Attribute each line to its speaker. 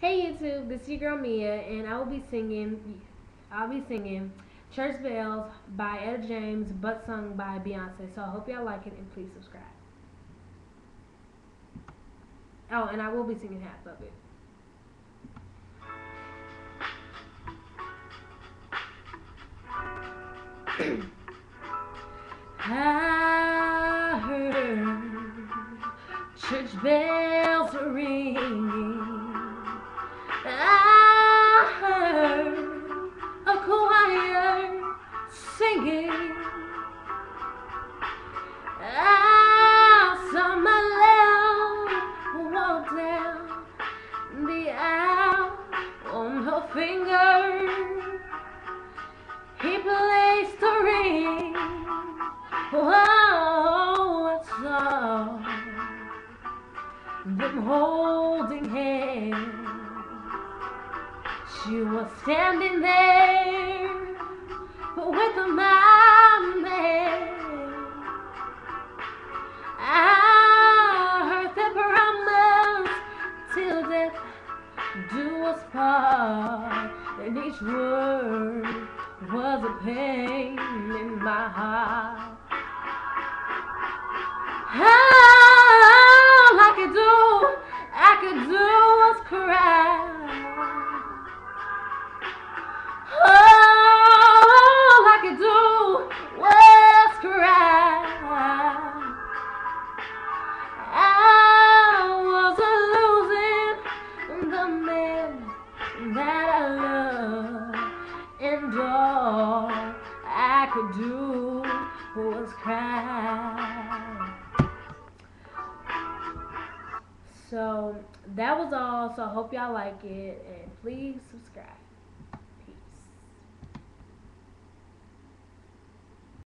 Speaker 1: Hey YouTube, this is your girl Mia, and I'll be singing Church Bells by Etta James, but sung by Beyonce. So I hope y'all like it, and please subscribe. Oh, and I will be singing half of it. I heard church bells ringing. I heard a choir singing. I saw my love walk down the aisle on her finger. He placed a ring. Oh, I saw them holding hands. She was standing there with my man. I heard them promise till death do us part, and each word was a pain in my heart. All I could do was cry. All I could do was cry. I was losing the man that I love, and all I could do was cry. So that was all. So I hope y'all like it, and please subscribe.